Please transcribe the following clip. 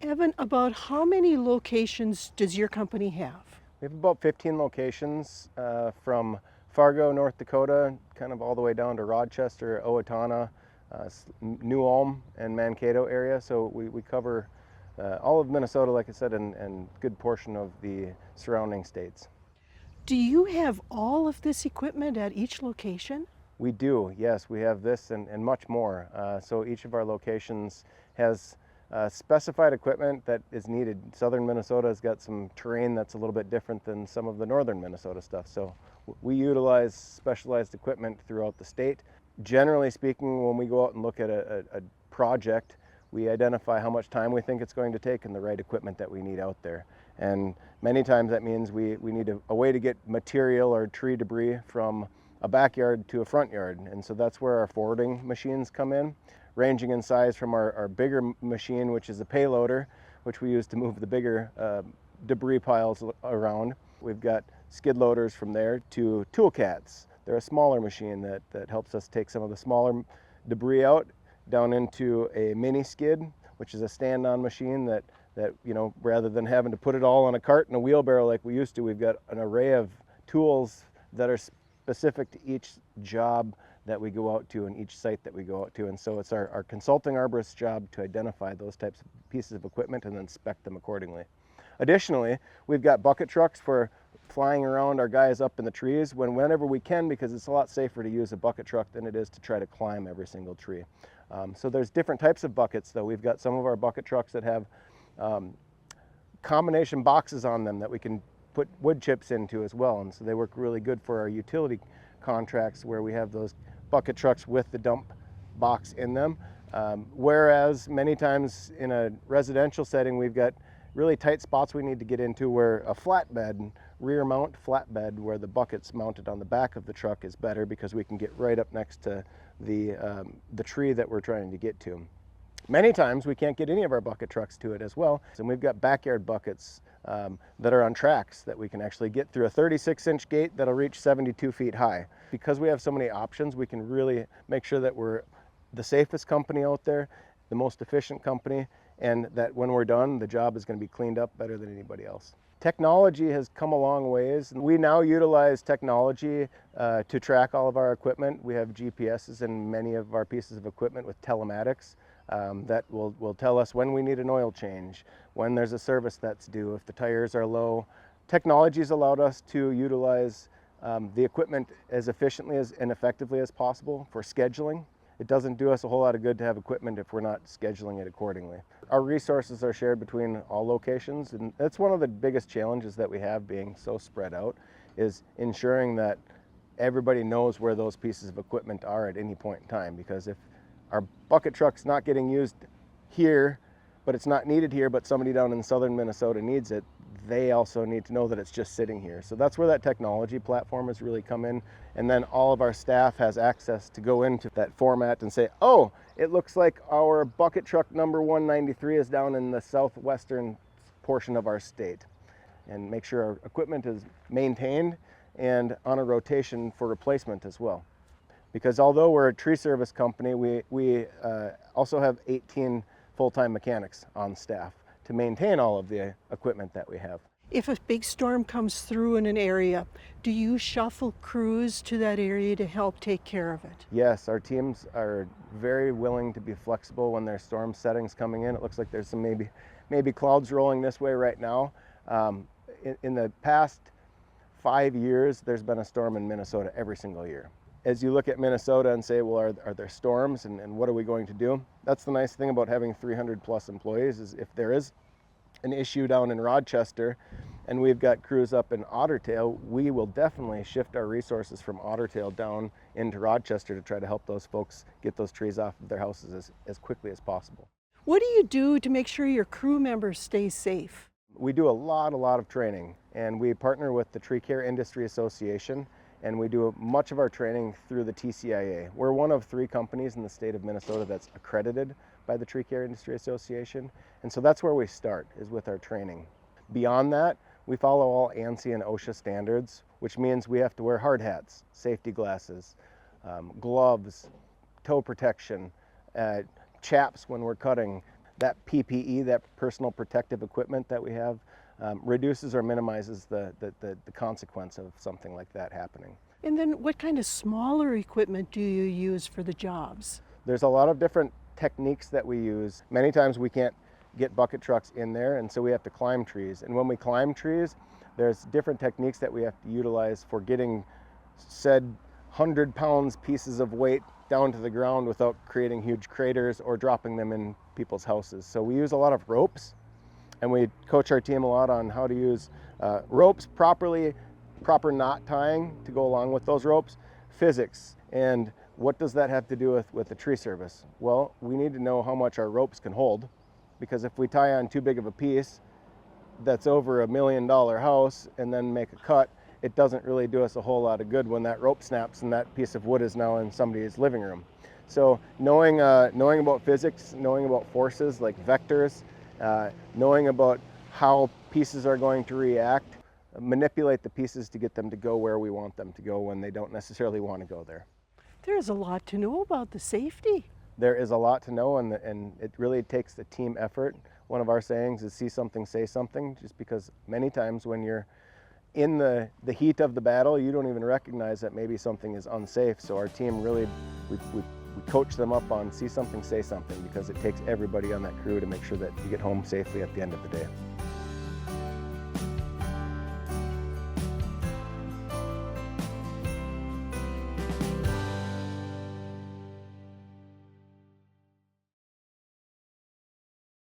Evan, about how many locations does your company have? We have about 15 locations from Fargo, North Dakota, kind of all the way down to Rochester, Owatonna, New Ulm, and Mankato area. So we cover all of Minnesota, like I said, and good portion of the surrounding states. Do you have all of this equipment at each location? We do, yes. We have this and much more. So each of our locations has specified equipment that is needed. Southern Minnesota has got some terrain that's a little bit different than some of the northern Minnesota stuff. So we utilize specialized equipment throughout the state. Generally speaking, when we go out and look at a project, we identify how much time we think it's going to take and the right equipment that we need out there. And many times that means we need a way to get material or tree debris from a backyard to a front yard. And so that's where our forwarding machines come in, ranging in size from our bigger machine, which is a payloader, which we use to move the bigger debris piles around. We've got skid loaders from there to tool cats. They're a smaller machine that helps us take some of the smaller debris out down into a mini skid, which is a stand-on machine that you know, rather than having to put it all on a cart and a wheelbarrow like we used to, we've got an array of tools that are specific to each job that we go out to and each site that we go out to. And so it's our consulting arborist's job to identify those types of pieces of equipment and then spec them accordingly. Additionally, we've got bucket trucks for flying around our guys up in the trees whenever we can, because it's a lot safer to use a bucket truck than it is to try to climb every single tree. So there's different types of buckets though. We've got some of our bucket trucks that have combination boxes on them that we can put wood chips into as well, and so they work really good for our utility contracts where we have those bucket trucks with the dump box in them. Whereas many times in a residential setting we've got really tight spots we need to get into where a flatbed, rear mount flatbed, where the bucket's mounted on the back of the truck is better because we can get right up next to the tree that we're trying to get to. Many times we can't get any of our bucket trucks to it as well, and we've got backyard buckets that are on tracks that we can actually get through a 36-inch gate that'll reach 72 feet high. Because we have so many options, we can really make sure that we're the safest company out there, the most efficient company, and that when we're done, the job is going to be cleaned up better than anybody else. Technology has come a long ways. We now utilize technology to track all of our equipment. We have GPSs in many of our pieces of equipment with telematics. That will tell us when we need an oil change, when there's a service that's due, if the tires are low. Technology has allowed us to utilize the equipment as efficiently and effectively as possible for scheduling. It doesn't do us a whole lot of good to have equipment if we're not scheduling it accordingly. Our resources are shared between all locations, and that's one of the biggest challenges that we have being so spread out, is ensuring that everybody knows where those pieces of equipment are at any point in time. Because if our bucket truck's not getting used here, but it's not needed here, but somebody down in southern Minnesota needs it, they also need to know that it's just sitting here. So that's where that technology platform has really come in. And then all of our staff has access to go into that format and say, oh, it looks like our bucket truck number 193 is down in the southwestern portion of our state, and make sure our equipment is maintained and on a rotation for replacement as well. Because although we're a tree service company, we also have 18 full-time mechanics on staff to maintain all of the equipment that we have. If a big storm comes through in an area, do you shuffle crews to that area to help take care of it? Yes, our teams are very willing to be flexible when there's storm settings coming in. It looks like there's some maybe clouds rolling this way right now. In the past 5 years, there's been a storm in Minnesota every single year. As you look at Minnesota and say, well, are there storms and what are we going to do? That's the nice thing about having 300 plus employees, is if there is an issue down in Rochester and we've got crews up in Otter Tail, we will definitely shift our resources from Otter Tail down into Rochester to try to help those folks get those trees off of their houses as quickly as possible. What do you do to make sure your crew members stay safe? We do a lot of training, and we partner with the Tree Care Industry Association, and we do much of our training through the TCIA. We're one of 3 companies in the state of Minnesota that's accredited by the Tree Care Industry Association, and so that's where we start, is with our training. Beyond that, we follow all ANSI and OSHA standards, which means we have to wear hard hats, safety glasses, gloves, toe protection, chaps when we're cutting. that PPE, that personal protective equipment that we have, reduces or minimizes the consequence of something like that happening. And then what kind of smaller equipment do you use for the jobs? There's a lot of different techniques that we use. Many times we can't get bucket trucks in there, and so we have to climb trees. And when we climb trees, there's different techniques that we have to utilize for getting said 100 pounds pieces of weight down to the ground without creating huge craters or dropping them in people's houses. So we use a lot of ropes, and we coach our team a lot on how to use ropes properly, proper knot tying to go along with those ropes, physics, and what does that have to do with the tree service? Well, we need to know how much our ropes can hold, because if we tie on too big of a piece that's over $1 million house and then make a cut, it doesn't really do us a whole lot of good when that rope snaps and that piece of wood is now in somebody's living room. So knowing about physics, knowing about forces like vectors, knowing about how pieces are going to react, manipulate the pieces to get them to go where we want them to go when they don't necessarily want to go there. There's a lot to know about the safety. There is a lot to know, and it really takes a team effort. One of our sayings is see something, say something, just because many times when you're in the heat of the battle, you don't even recognize that maybe something is unsafe. So our team really, we coach them up on see something, say something, because it takes everybody on that crew to make sure that you get home safely at the end of the day.